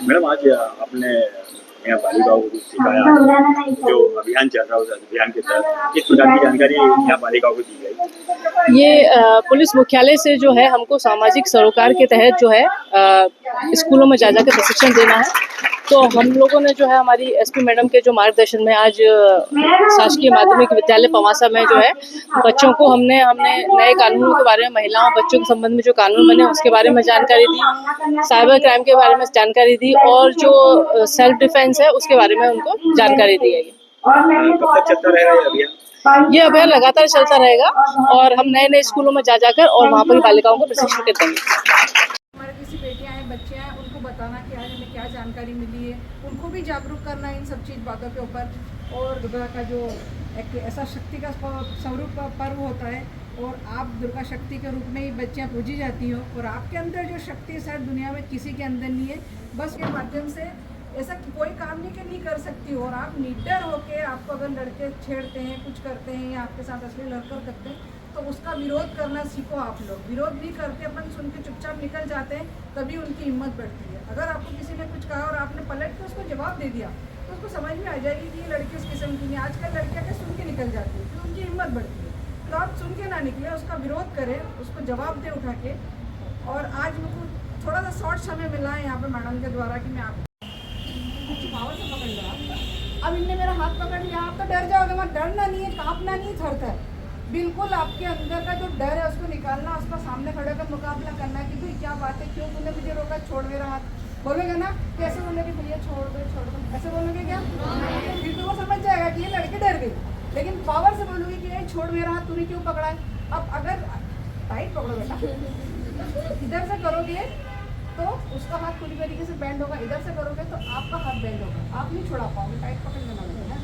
Madam आज आपने यहाँ बालिकाओं को कुछ सिखाया, जो अभियान चल रहा है उस अभियान के तहत किस प्रकार की जानकारी यहाँ बालिकाओं को दी गई? ये पुलिस मुख्यालय से जो है हमको सामाजिक सरोकार के तहत जो है स्कूलों में जा कर प्रशिक्षण देना है। तो हम लोगों ने जो है हमारी एसपी मैडम के जो मार्गदर्शन में आज शासकीय माध्यमिक विद्यालय पवासा में जो है बच्चों को हमने नए कानूनों के बारे में, महिलाओं बच्चों के संबंध में जो कानून बने उसके बारे में जानकारी दी, साइबर क्राइम के बारे में जानकारी दी और जो सेल्फ डिफेंस है उसके बारे में उनको जानकारी दी है। कब तक चलता रहेगा ये अभियान? ये अभियान लगातार चलता रहेगा और हम नए स्कूलों में जाकर और वहाँ पर बालिकाओं को प्रशिक्षण देंगे। हमारे किसी बेटियां हैं, बच्चे हैं, उनको बताना कि आज हमें क्या जानकारी मिली है, उनको भी जागरूक करना है इन सब बातों के ऊपर। और दुर्गा का जो एक ऐसा शक्ति का स्वरूप पर्व होता है और आप दुर्गा शक्ति के रूप में ही बच्चियाँ पूजी जाती हो और आपके अंदर जो शक्ति है शायद दुनिया में किसी के अंदर नहीं है। बस के माध्यम से ऐसा कोई काम नहीं कर सकती हो और आप निडर होके, आपको अगर लड़के छेड़ते हैं, कुछ करते हैं या आपके साथ अश्लील हरकत करते हैं तो उसका विरोध करना सीखो। आप लोग विरोध नहीं करते, अपन सुन के चुपचाप निकल जाते हैं, तभी उनकी हिम्मत बढ़ती है। अगर आपको किसी ने कुछ कहा और आपने पलट के उसको जवाब दे दिया तो उसको समझ में आ जाएगी कि ये लड़की उस किस्म की नहीं। आजकल लड़कियाँ के सुन के निकल जाती है, फिर उनकी हिम्मत बढ़ती है। तो आप सुन के ना निकले, उसका विरोध करें, उसको जवाब दे उठा के। और आज मुझको थोड़ा सा शॉर्ट समय मिला है यहाँ पे मैडम के द्वारा कि मैं आप पावर से पकड़ लिया। अब इनने मेरा हाथ पकड़ लिया, आप तो डर जाओगे, मत डरना नहीं है, कांपना नहीं, थर बिल्कुल आपके अंदर का जो डर है उसको निकालना, उसका सामने खड़े होकर मुकाबला करना कि भाई क्या बात है, क्यों तूने मुझे रोका, छोड़ मेरा हाथ। बोलोगे ना? कैसे बोलोगे? भैया छोड़ दो, ऐसे बोलोगे क्या? फिर तो वो समझ जाएगा कि ये लड़की डर गई। लेकिन पावर से बोलोगे कि ये छोड़ मेरा हाथ, तूने क्यों पकड़ा है। अब अगर टाइट पकड़ो बेटा, इधर से करोगे तो उसका हाथ पूरी तरीके से बैंड होगा, इधर से करोगे तो आपका हाथ बैंड होगा, आप नहीं छोड़ा पाओगे। टाइट पकड़ लेना है ना,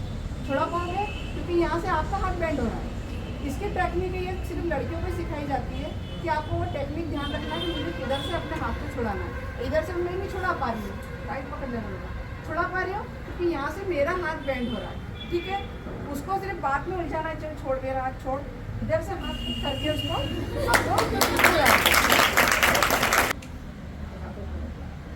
छोड़ा पाओगे क्योंकि यहाँ से आपका हाथ बैंड हो रहा है। इसकी टेक्निक ये सिर्फ लड़कियों को सिखाई जाती है कि आपको वो टेक्निक ध्यान रखना है कि मुझे किधर से अपने हाथ को छुड़ाना है। इधर से मैं नहीं छुड़ा पा रही हूँ, टाइट पकड़ लेना होगा, छुड़ा पा रही हूँ क्योंकि यहाँ से मेरा हाथ बैंड हो रहा है। ठीक है, उसको सिर्फ बात में उलझाना है, चल छोड़ मेरा हाथ, छोड़। इधर से हाथ करके उसको आपको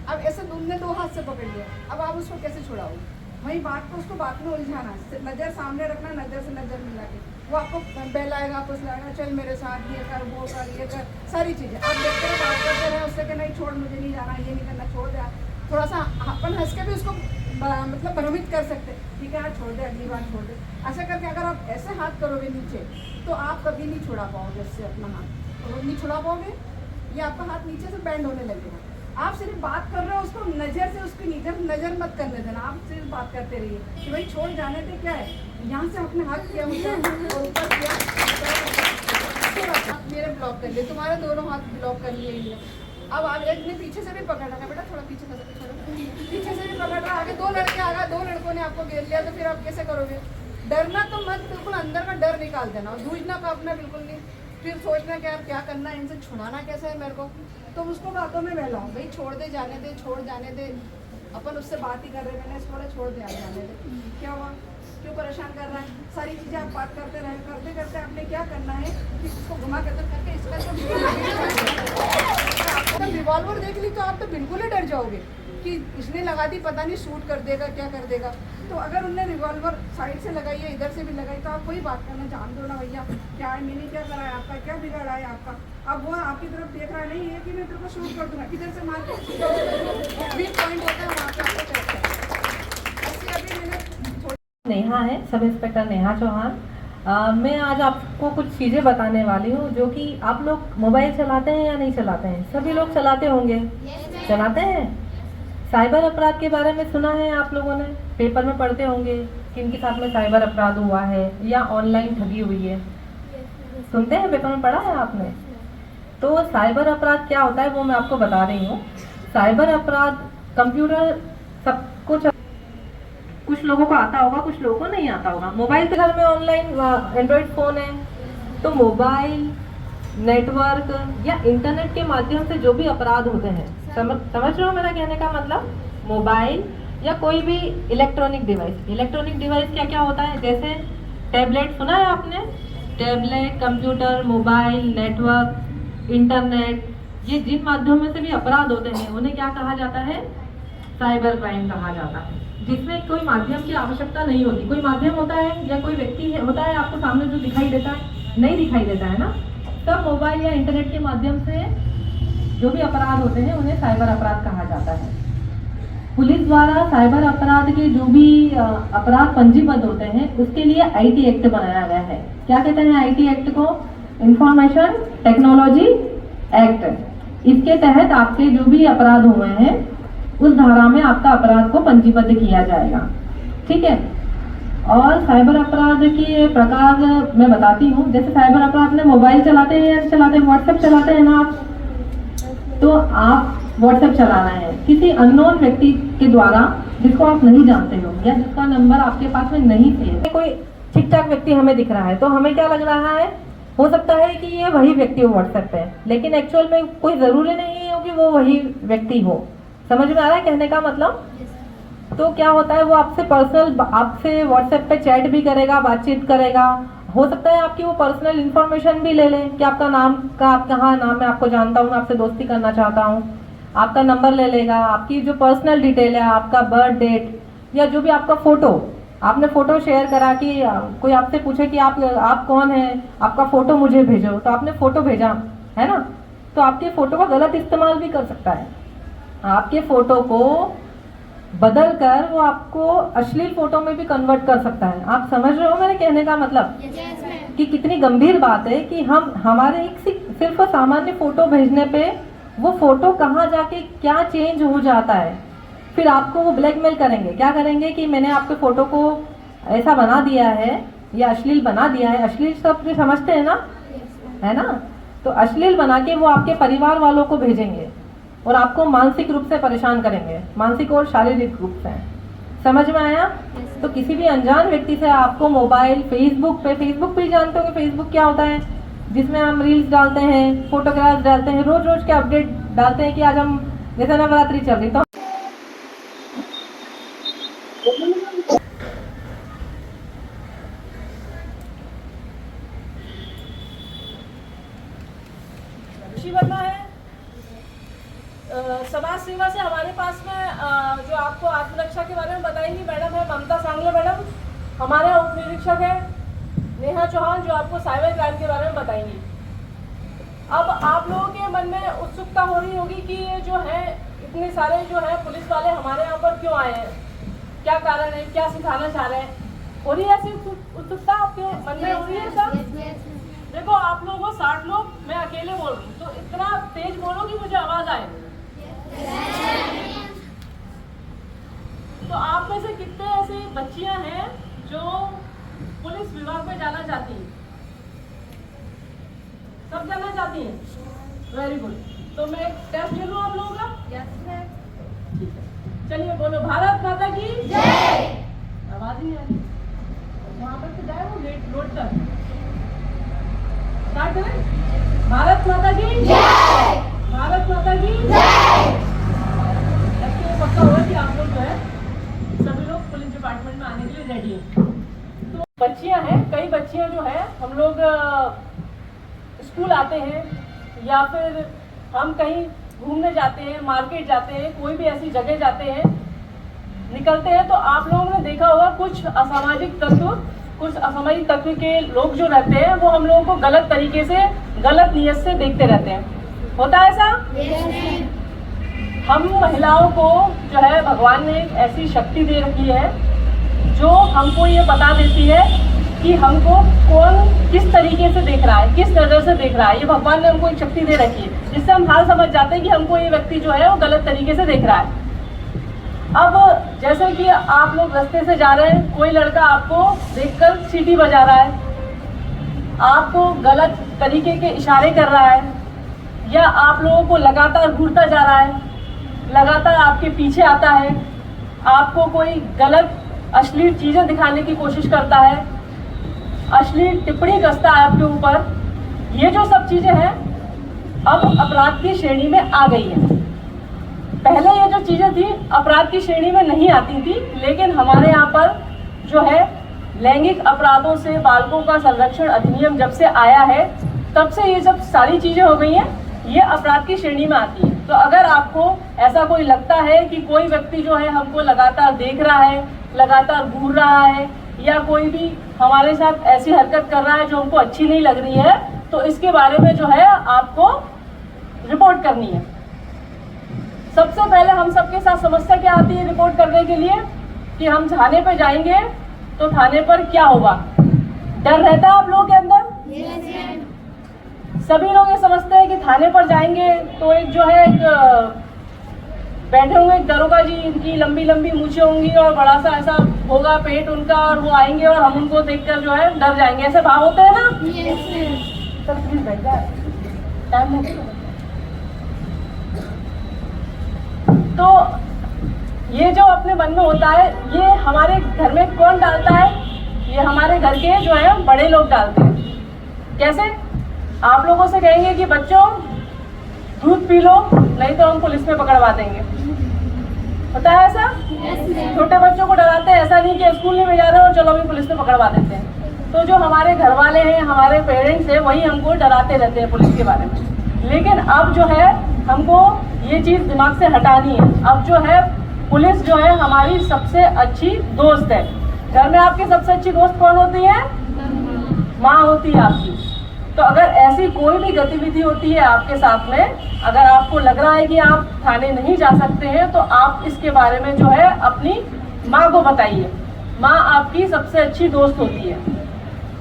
अब ऐसे तुमने दो हाथ से पकड़ लिया, अब आप उसको कैसे छुड़ाओगे? वही बात को उसको बात में उलझाना, नज़र सामने रखना, नज़र से नज़र मिला के वो आपको बहलाएगा, फुसलाएगा, चल मेरे साथ ये कर, वो कर, ये कर, सारी चीज़ें आप देखते रहे, बात करते रहे उससे कि नहीं छोड़, मुझे नहीं जाना, ये नहीं करना, छोड़ दे। थोड़ा सा अपन हंस के भी उसको मतलब भ्रमित कर सकते, ठीक है छोड़ दे, अगली बार छोड़ दे। ऐसा करके अगर आप ऐसे हाथ करोगे नीचे तो आप कभी नहीं छुड़ा पाओगे उससे अपना हाथ, तो नहीं छुड़ा पाओगे, ये आपका हाथ नीचे से बैंड होने लगेगा। आप सिर्फ बात कर रहे हो, उसको नज़र से उसकी नज़र मत करने देना, आप सिर्फ बात करते रहिए कि भाई छोड़ जाने दे, क्या है यहाँ से अपने हाथ किया मुझे और ऊपर किया, आप मेरे ब्लॉक कर लिए, तुम्हारे दोनों हाथ ब्लॉक कर लिए। अब आप एक ने पीछे से भी पकड़ रखा, बेटा थोड़ा पीछे पीछे से भी पकड़ रहा, आगे दो लड़के आ गए, दो लड़कों ने आपको घेर लिया, तो फिर आप कैसे करोगे? डरना तो मत, बिल्कुल अंदर का डर निकाल देना और जूझना कांपना बिल्कुल नहीं। फिर सोचना कि यार क्या करना है, इनसे छुड़ाना कैसे है मेरे को, तो उसको बातों में बहलाओ, भाई छोड़ दे, जाने दे, छोड़ जाने दे, अपन उससे बात ही कर रहे, मैंने इसको बोला छोड़ दे, जाने दे, क्या हुआ, क्यों परेशान कर रहा है। सारी चीज़ें आप बात करते रहे, करते करते आपने क्या करना है कि उसको घुमा करके इसका जो रिवॉल्वर देख ली तो आप तो बिल्कुल ही डर जाओगे कि इसने लगा दी, पता नहीं शूट कर देगा, क्या कर देगा। तो अगर उनने रिवॉल्वर साइड से लगाई है, इधर से भी लगाई, तो आप वही बात करना, जान दो ना भैया, क्या है, मैंने क्या करा है आपका, क्या बिगाड़ा है आपका। अब वो आपकी तरफ देख रहा नहीं है कि मैं तेरे को शूट कर दूंगा, इधर से मार के वीक पॉइंट होता है वहाँ पे आपको चेक करना। ऐसे अभी मैंने नेहा है, सब इंस्पेक्टर नेहा चौहान। मैं आज आपको कुछ चीज़ें बताने वाली हूँ जो कि आप लोग मोबाइल चलाते हैं या नहीं चलाते हैं? सभी लोग चलाते होंगे, चलाते हैं। साइबर अपराध के बारे में सुना है आप लोगों ने, पेपर में पढ़ते होंगे कि इनके साथ में साइबर अपराध हुआ है या ऑनलाइन ठगी हुई है, सुनते हैं, पेपर में पढ़ा है आपने। तो साइबर अपराध क्या होता है वो मैं आपको बता रही हूँ। साइबर अपराध कंप्यूटर सब कुछ, कुछ लोगों को आता होगा, कुछ लोगों को नहीं आता होगा। मोबाइल के घर में ऑनलाइन एंड्रॉयड फ़ोन है, तो मोबाइल नेटवर्क या इंटरनेट के माध्यम से जो भी अपराध होते हैं, समझ रहे हो मेरा कहने का मतलब? मोबाइल या कोई भी इलेक्ट्रॉनिक डिवाइस क्या क्या होता है, जैसे टैबलेट, सुना है आपने? Tablet, computer, mobile, network, internet, ये जिन माध्यमों से भी अपराध होते हैं उन्हें क्या कहा जाता है? साइबर क्राइम कहा जाता है, जिसमें कोई माध्यम की आवश्यकता नहीं होती। कोई माध्यम होता है या कोई व्यक्ति होता है आपको सामने जो दिखाई देता है, नहीं दिखाई देता है ना। सब मोबाइल या इंटरनेट के माध्यम से जो भी अपराध होते हैं उन्हें साइबर अपराध कहा जाता है। पुलिस द्वारा साइबर अपराध के जो भी अपराध पंजीबद्ध होते हैं उसके लिए आईटी एक्ट बनाया गया है। क्या कहते हैं आईटी एक्ट को? Information technology act. इसके तहत आपके जो भी अपराध हुए हैं उस धारा में आपका अपराध को पंजीबद्ध किया जाएगा, ठीक है। और साइबर अपराध के प्रकार मैं बताती हूँ। जैसे साइबर अपराध में मोबाइल चलाते हैं या चलाते हैं, व्हाट्सएप चलाते हैं ना आप, तो आप व्हाट्सएप चला रहे हैं किसी अननोन व्यक्ति के द्वारा जिसको आप नहीं जानते हो या जिसका नंबर आपके पास में नहीं थे। कोई ठीक ठाक व्यक्ति हमें दिख रहा है तो हमें क्या लग रहा है, हो सकता है कि ये वही व्यक्ति हो व्हाट्सएप पे, लेकिन एक्चुअल में कोई जरूरी नहीं हो कि वो वही व्यक्ति हो। समझ में आ रहा है कहने का मतलब? तो क्या होता है, वो आपसे पर्सनल, आपसे व्हाट्सएप पे चैट भी करेगा, बातचीत करेगा। हो सकता है आपकी वो पर्सनल इन्फॉर्मेशन भी ले लें कि आपका नाम का, आप कहाँ नाम, मैं आपको जानता हूँ, आपसे दोस्ती करना चाहता हूँ। आपका नंबर ले लेगा, आपकी जो पर्सनल डिटेल है, आपका बर्थ डेट या जो भी आपका फोटो, आपने फोटो शेयर करा कि कोई आपसे पूछे कि आप कौन हैं, आपका फोटो मुझे भेजो, तो आपने फोटो भेजा है ना, तो आपके फोटो का गलत इस्तेमाल भी कर सकता है। आपके फोटो को बदल कर वो आपको अश्लील फोटो में भी कन्वर्ट कर सकता है। आप समझ रहे हो मेरे कहने का मतलब? कि कितनी गंभीर बात है कि हम हमारे एक सिर्फ सामान्य फोटो भेजने पे वो फोटो कहाँ जाके क्या चेंज हो जाता है। फिर आपको वो ब्लैकमेल करेंगे। क्या करेंगे कि मैंने आपके फोटो को ऐसा बना दिया है या अश्लील बना दिया है। अश्लील शब्द समझते हैं ना, है ना? तो अश्लील बना के वो आपके परिवार वालों को भेजेंगे और आपको मानसिक रूप से परेशान करेंगे, मानसिक और शारीरिक रूप से। समझ में आया? तो किसी भी अनजान व्यक्ति से आपको मोबाइल, फेसबुक पे ही जानते हो कि फेसबुक क्या होता है, जिसमें हम रील्स डालते हैं, फोटोग्राफ्स डालते हैं, रोज रोज के अपडेट डालते हैं कि आज हम, जैसे नवरात्रि चल रही तो बनना है। समाज सेवा से हमारे पास में जो आपको आत्मरक्षा के बारे में बताएंगी मैडम है ममता सांगले मैडम, हमारे उप निरीक्षक है नेहा चौहान जो आपको साइबर क्राइम के बारे में बताएंगी। अब आप लोगों के मन में उत्सुकता हो रही होगी कि ये जो है इतने सारे जो है पुलिस वाले हमारे यहाँ पर क्यों आए हैं, क्या कारण है, क्या सिखाना चाह रहे हैं। हो रही है ऐसी उत्सुकता आपके मन में? हो रही है सब? देखो आप लोगों 60 लोग, मैं अकेले बोल रही हूँ, तो इतना तेज बोलो कि मुझे आवाज आए। तो आप में से कितने ऐसी बच्चियां हैं जो पुलिस विभाग में जाना चाहती हैं? सब जाना चाहती हैं? Very good. तो मैं एक टेस्ट ले लूं आप लोगों का? ठीक है, चलिए बोलो भारत माता की जय। आवाज ही नहीं आ रही, वहां पर जाए वो लोड कर स्टार्ट करें। भारत माता की जय, भारत माता की जय। ऐसे पक्का होगा कि आप लोग जो है सभी लोग पुलिस डिपार्टमेंट में आने के लिए रेडी हैं। तो बच्चियां हैं, कई बच्चियां जो है हम लोग स्कूल आते हैं या फिर हम कहीं घूमने जाते हैं, मार्केट जाते हैं, कोई भी ऐसी जगह जाते हैं, निकलते हैं, तो आप लोगों ने देखा होगा कुछ असामाजिक तत्व के लोग जो रहते हैं वो हम लोगों को गलत तरीके से, गलत नियत से देखते रहते हैं। होता है ऐसा? हम महिलाओं को जो है भगवान ने एक ऐसी शक्ति दे रखी है जो हमको ये बता देती है कि हमको कौन किस तरीके से देख रहा है, किस नज़र से देख रहा है। ये भगवान ने हमको एक शक्ति दे रखी है जिससे हम हाल समझ जाते हैं कि हमको ये व्यक्ति जो है वो गलत तरीके से देख रहा है। अब जैसे कि आप लोग रास्ते से जा रहे हैं, कोई लड़का आपको देखकर सीटी बजा रहा है, आपको गलत तरीके के इशारे कर रहा है, या आप लोगों को लगातार घूरता जा रहा है, लगातार आपके पीछे आता है, आपको कोई गलत अश्लील चीज़ें दिखाने की कोशिश करता है, अश्लील टिप्पणी कसता है आपके ऊपर, ये जो सब चीज़ें हैं अब अपराध की श्रेणी में आ गई है। पहले ये जो चीज़ें थी अपराध की श्रेणी में नहीं आती थी, लेकिन हमारे यहाँ पर जो है लैंगिक अपराधों से बालकों का संरक्षण अधिनियम जब से आया है तब से ये सब सारी चीज़ें हो गई हैं। ये अपराध की श्रेणी में आती है। तो अगर आपको ऐसा कोई लगता है कि कोई व्यक्ति जो है हमको लगातार देख रहा है, लगातार घूर रहा है, या कोई भी हमारे साथ ऐसी हरकत कर रहा है जो हमको अच्छी नहीं लग रही है, तो इसके बारे में जो है आपको रिपोर्ट करनी है। सबसे पहले हम सबके साथ समस्या क्या आती है रिपोर्ट करने के लिए, कि हम थाने पे जाएंगे तो थाने पर क्या होगा, डर रहता है आप लोगों के अंदर। सभी लोग ये समझते हैं कि थाने पर जाएंगे तो एक जो है एक बैठे होंगे एक दरोगा जी, इनकी लंबी लंबी मूछें होंगी और बड़ा सा ऐसा होगा पेट उनका, और वो आएंगे और हम उनको देखकर जो है डर जाएंगे, ऐसे भाव होते हैं ना। सर प्लीज बैठ जाए, टाइम हो गया। तो ये जो अपने मन में होता है, ये हमारे घर में कौन डालता है, ये हमारे घर के जो है बड़े लोग डालते हैं। कैसे? आप लोगों से कहेंगे कि बच्चों दूध पी लो, नहीं तो हम पुलिस में पकड़वा देंगे। पता है ऐसा? छोटे बच्चों को डराते हैं, ऐसा नहीं कि स्कूल नहीं भेजा रहे हो चलो अभी पुलिस में पकड़वा देते हैं। तो जो हमारे घर वाले हैं, हमारे पेरेंट्स हैं, वही हमको डराते रहते हैं पुलिस के बारे में। लेकिन अब जो है हमको ये चीज़ दिमाग से हटानी है। अब जो है पुलिस जो है हमारी सबसे अच्छी दोस्त है। घर में आपकी सबसे अच्छी दोस्त कौन होती है? माँ होती है आपकी। तो अगर ऐसी कोई भी गतिविधि होती है आपके साथ में, अगर आपको लग रहा है कि आप थाने नहीं जा सकते हैं, तो आप इसके बारे में जो है अपनी माँ को बताइए। माँ आपकी सबसे अच्छी दोस्त होती है।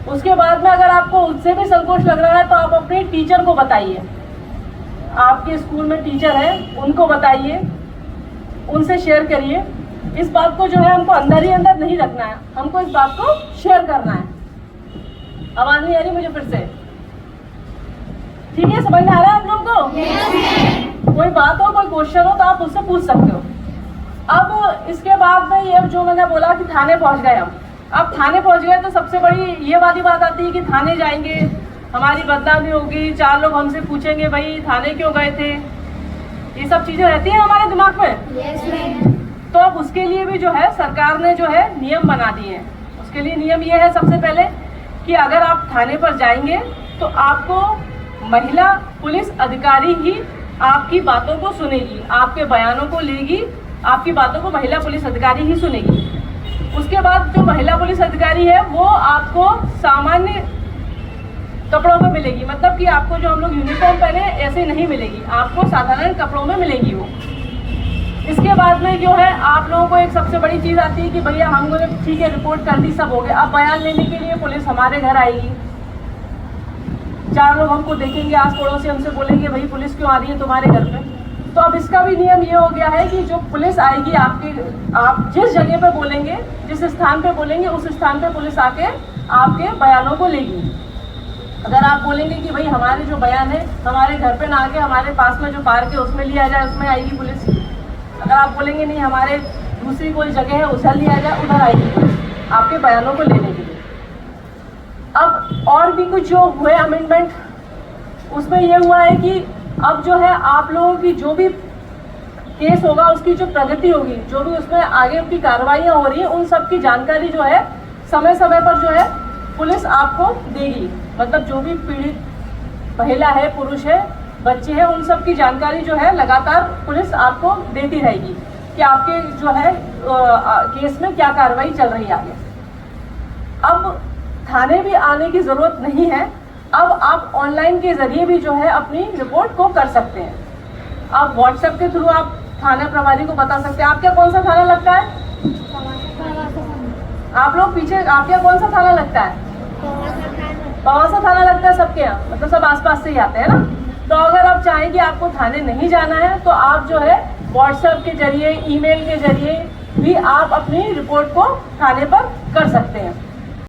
उसके बाद में अगर आपको उससे भी संकोच लग रहा है तो आप अपने टीचर को बताइए। आपके स्कूल में टीचर है, उनको बताइए, उनसे शेयर करिए। इस बात को जो है हमको अंदर ही अंदर नहीं रखना है, हमको इस बात को शेयर करना है। आवाज़ नहीं आ रही मुझे फिर से? ठीक है, समझ में आ रहा है आप लोग को? कोई बात हो, कोई क्वेश्चन हो तो आप उससे पूछ सकते हो। अब इसके बाद में ये जो मैंने बोला कि थाने पहुंच गए हम, अब थाने पहुंच गए तो सबसे बड़ी ये वाली बात आती है कि थाने जाएंगे, हमारी बदनामी होगी, 4 लोग हमसे पूछेंगे भाई थाने क्यों गए थे। ये सब चीज़ें रहती हैं हमारे दिमाग में। तो अब उसके लिए भी जो है सरकार ने जो है नियम बना दिए हैं। उसके लिए नियम ये है सबसे पहले कि अगर आप थाने पर जाएंगे तो आपको महिला पुलिस अधिकारी ही आपकी बातों को सुनेगी, आपके बयानों को लेगी, आपकी बातों को महिला पुलिस अधिकारी ही सुनेगी। उसके बाद जो महिला पुलिस अधिकारी है वो आपको सामान्य कपड़ों में मिलेगी, मतलब कि आपको जो हम लोग यूनिफॉर्म पहने ऐसे नहीं मिलेगी, आपको साधारण कपड़ों में मिलेगी वो। इसके बाद में जो है आप लोगों को एक सबसे बड़ी चीज़ आती है कि भैया हम लोग ठीक है रिपोर्ट कर दी, सब हो गया, अब बयान लेने के लिए पुलिस हमारे घर आएगी। 4 लोग हमको देखेंगे, आस पड़ोसी हमसे बोलेंगे भाई पुलिस क्यों आ रही है तुम्हारे घर पे। तो अब इसका भी नियम ये हो गया है कि जो पुलिस आएगी आप जिस जगह पे बोलेंगे, जिस स्थान पे बोलेंगे, उस स्थान पे पुलिस आके आपके बयानों को लेगी। अगर आप बोलेंगे कि भाई हमारे जो बयान है हमारे घर पे ना आके हमारे पास में जो पार्क है उसमें लिया जाए, उसमें आएगी पुलिस। अगर आप बोलेंगे नहीं हमारे दूसरी कोई जगह है उधर लिया जाए, उधर आएगी पुलिस आपके बयानों को लेने के लिए। अब और भी कुछ जो हुए अमेंडमेंट, उसमें ये हुआ है कि अब जो है आप लोगों की जो भी केस होगा, उसकी जो प्रगति होगी, जो भी उसमें आगे की कार्रवाइयाँ हो रही है, उन सब की जानकारी जो है समय समय पर जो है पुलिस आपको देगी। मतलब जो भी पीड़ित महिला है, पुरुष है, बच्चे हैं, उन सब की जानकारी जो है लगातार पुलिस आपको देती रहेगी कि आपके जो है केस में क्या कार्रवाई चल रही है आगे। अब थाने भी आने की ज़रूरत नहीं है, अब आप ऑनलाइन के ज़रिए भी जो है अपनी रिपोर्ट को कर सकते हैं। आप व्हाट्सएप के थ्रू आप थाना प्रभारी को बता सकते हैं। आपका कौन सा थाना लगता है? आप लोग पीछे, आपका कौन सा थाना लगता है? पवासा थाना लगता है सबके यहाँ, मतलब सब आसपास से ही आते हैं ना। तो अगर आप चाहें कि आपको थाने नहीं जाना है तो आप जो है व्हाट्सएप के जरिए, ईमेल के जरिए भी आप अपनी रिपोर्ट को थाने पर कर सकते हैं।